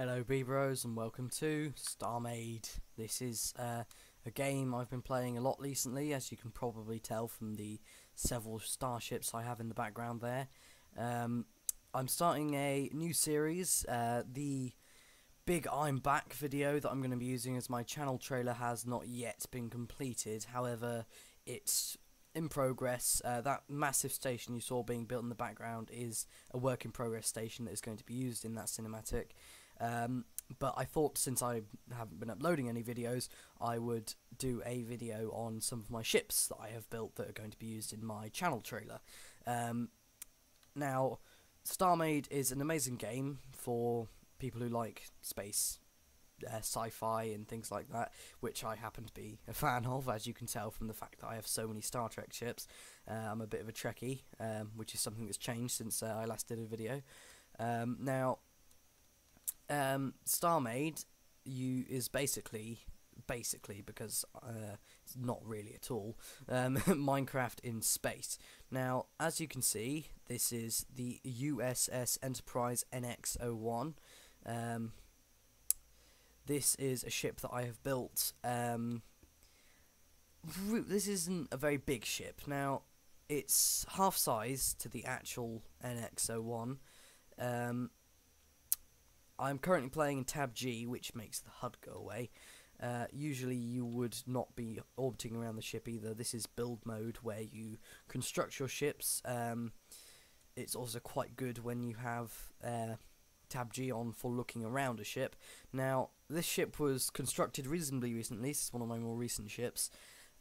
Hello B-Bros and welcome to StarMade. This is a game I've been playing a lot recently, as you can probably tell from the several starships I have in the background there. I'm starting a new series. The big I'm back video that I'm going to be using as my channel trailer has not yet been completed. However, it's in progress. That massive station you saw being built in the background is a work in progress station that is going to be used in that cinematic. But I thought, since I haven't been uploading any videos, I would do a video on some of my ships that I have built that are going to be used in my channel trailer. Now, StarMade is an amazing game for people who like space, sci-fi and things like that, which I happen to be a fan of, as you can tell from the fact that I have so many Star Trek ships. I'm a bit of a Trekkie, which is something that's changed since I last did a video. Now, StarMade is basically because it's not really at all Minecraft in space. Now, as you can see, this is the U.S.S. Enterprise NX-01. This is a ship that I have built. This isn't a very big ship. Now, it's half size to the actual NX-01. I'm currently playing in Tab G, which makes the HUD go away. Usually you would not be orbiting around the ship either. This is build mode, where you construct your ships. It's also quite good when you have Tab G on for looking around a ship. Now, this ship was constructed reasonably recently. This is one of my more recent ships.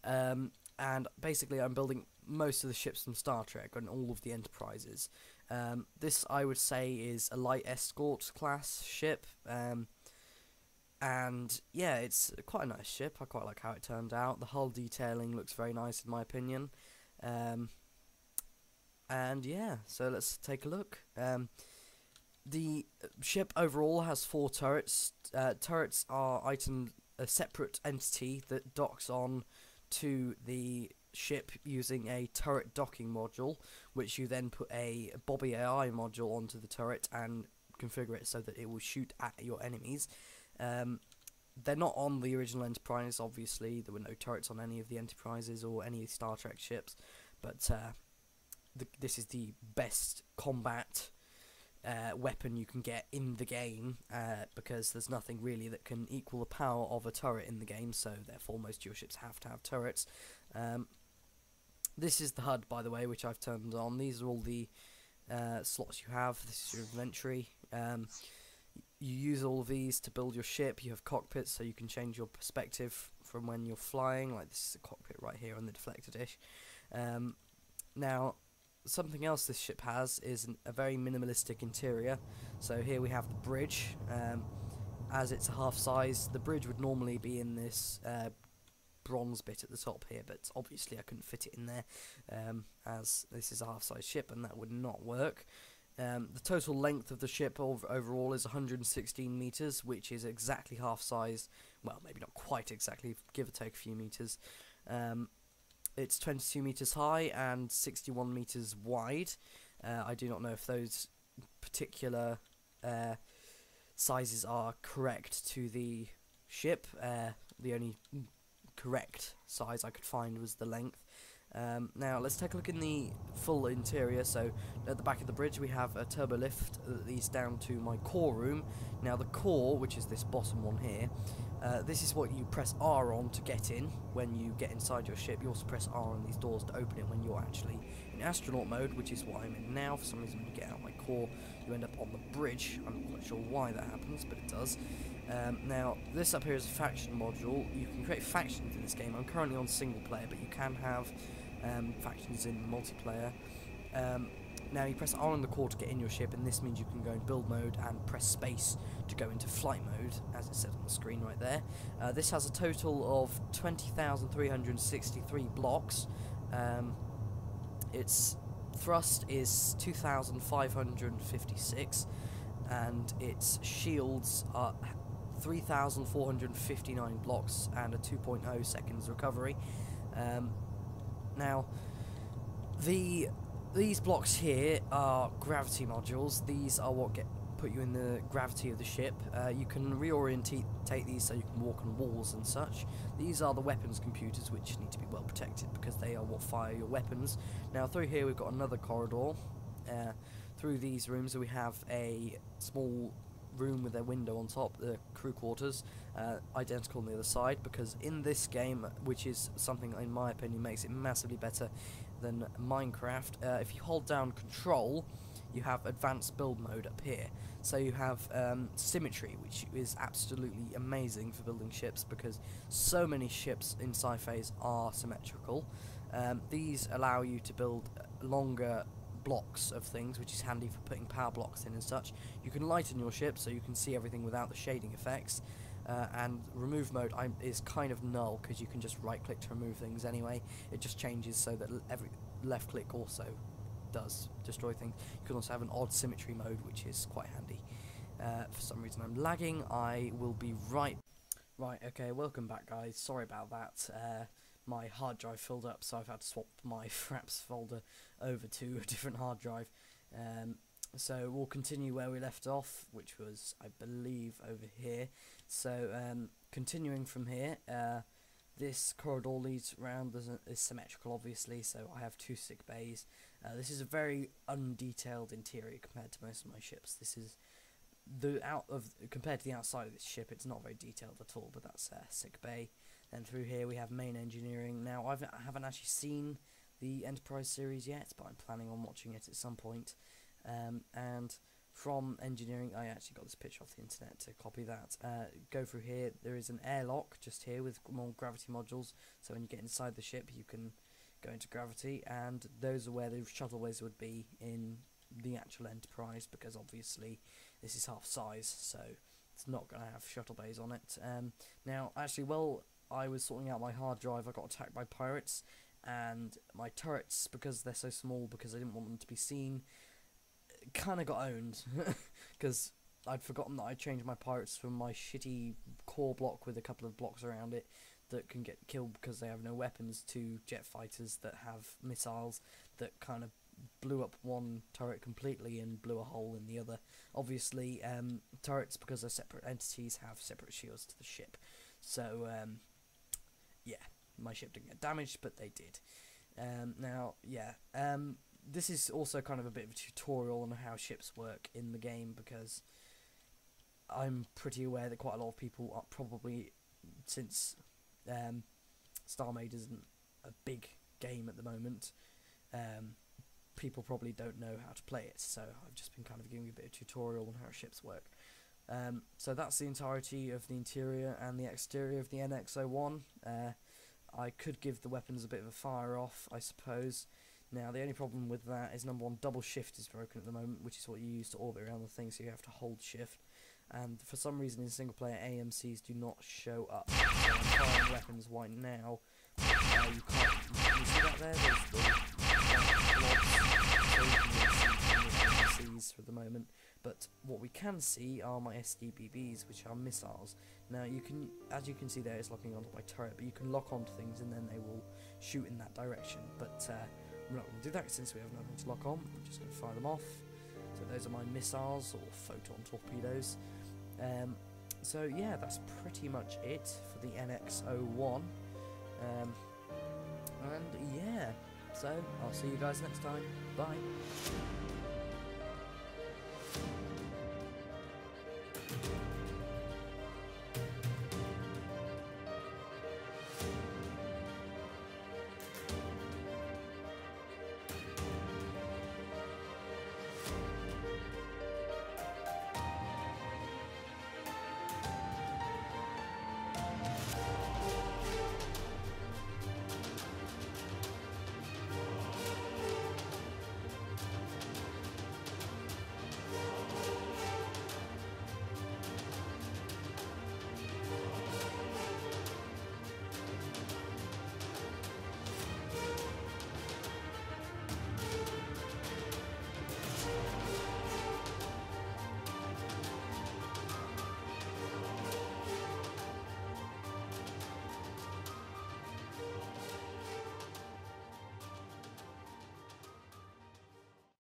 And basically I'm building most of the ships from Star Trek and all of the Enterprises. This, I would say, is a light escort class ship, and yeah, it's quite a nice ship. I quite like how it turned out. The hull detailing looks very nice in my opinion, and yeah, so let's take a look. The ship overall has 4 turrets. Turrets are a separate entity that docks on to the ship using a turret docking module, which you then put a Bobby AI module onto the turret and configure it so that it will shoot at your enemies. They're not on the original Enterprise, obviously. There were no turrets on any of the Enterprises or any Star Trek ships, but this is the best combat weapon you can get in the game, because there's nothing really that can equal the power of a turret in the game, so therefore most of your ships have to have turrets. This is the HUD, by the way, which I've turned on. These are all the slots you have. This is your inventory. You use all of these to build your ship. You have cockpits, so you can change your perspective from when you're flying. Like, this is a cockpit right here on the deflector dish. Now, something else this ship has is a very minimalistic interior. So here we have the bridge. As it's a half size, the bridge would normally be in this bronze bit at the top here, but obviously I couldn't fit it in there, as this is a half-size ship and that would not work. The total length of the ship overall is 116 meters, which is exactly half size. Well, maybe not quite exactly, give or take a few meters. It's 22 meters high and 61 meters wide. I do not know if those particular sizes are correct to the ship. The only correct size I could find was the length. Now let's take a look in the full interior. So at the back of the bridge we have a turbo lift that leads down to my core room. Now the core, which is this bottom one here, this is what you press R on to get in when you get inside your ship. You also press R on these doors to open it when you're actually in astronaut mode, which is what I'm in now. For some reason, when you get out of my core, you end up on the bridge. I'm not quite sure why that happens, but it does. Now, this up here is a faction module. You can create factions in this game. I'm currently on single player, but you can have factions in multiplayer. Now, you press R on the core to get in your ship, and this means you can go in build mode and press space to go into flight mode, as it says on the screen right there. This has a total of 20,363 blocks. Its thrust is 2,556, and its shields are 3,459 blocks and a 2.0 seconds recovery. Now, these blocks here are gravity modules. These are what get put you in the gravity of the ship. You can reorientate these so you can walk on walls and such. These are the weapons computers, which need to be well protected because they are what fire your weapons. Now through here we've got another corridor. Through these rooms we have a small room with a window on top, the crew quarters, identical on the other side, because in this game, which is something in my opinion makes it massively better than Minecraft, if you hold down control you have advanced build mode up here, so you have symmetry, which is absolutely amazing for building ships because so many ships in sci-phase are symmetrical. These allow you to build longer blocks of things, which is handy for putting power blocks in and such. You can lighten your ship so you can see everything without the shading effects, and remove mode is kind of null because you can just right click to remove things anyway. It just changes so that every left click also does destroy things. You can also have an odd symmetry mode, which is quite handy. For some reason I'm lagging. I will be right. Okay, welcome back guys, sorry about that. My hard drive filled up, so I've had to swap my fraps folder over to a different hard drive. So we'll continue where we left off, which was, I believe, over here. So continuing from here, this corridor leads around, is symmetrical obviously, so I have 2 sick bays. This is a very undetailed interior compared to most of my ships. This is compared to the outside of this ship, it's not very detailed at all, but that's sick bay. Then through here we have main engineering. Now I haven't actually seen the Enterprise series yet, but I'm planning on watching it at some point. And from engineering, I actually got this picture off the internet to copy that. Go through here, there is an airlock just here with more gravity modules, so when you get inside the ship you can go into gravity, and those are where the shuttleways would be in the actual Enterprise, because obviously this is half size, so it's not going to have shuttle bays on it. Now actually, while I was sorting out my hard drive, I got attacked by pirates, and my turrets, because they're so small, because I didn't want them to be seen, kind of got owned, because I'd forgotten that I changed my pirates from my shitty core block with a couple of blocks around it that can get killed because they have no weapons, to jet fighters that have missiles that kind of blew up one turret completely and blew a hole in the other. Obviously, turrets, because they're separate entities, have separate shields to the ship. So, yeah, my ship didn't get damaged, but they did. This is also kind of a bit of a tutorial on how ships work in the game, because I'm pretty aware that quite a lot of people are probably, since StarMade isn't a big game at the moment, people probably don't know how to play it, so I've just been kind of giving you a bit of tutorial on how ships work. So that's the entirety of the interior and the exterior of the NX-01. I could give the weapons a bit of a fire off, I suppose. Now, the only problem with that is, number one, double shift is broken at the moment, which is what you use to orbit around the thing, so you have to hold shift. And for some reason in single player, AMCs do not show up. So I'm firing weapons right now. You can't. You see that there? There's the AMCs for the moment. But what we can see are my SDBBs, which are missiles. Now, as you can see there, it's locking onto my turret, but you can lock onto things and then they will shoot in that direction. But we're not going to do that since we have nothing to lock on. We're just going to fire them off. So those are my missiles, or photon torpedoes. So yeah, that's pretty much it for the NX-01. And yeah, so I'll see you guys next time. Bye.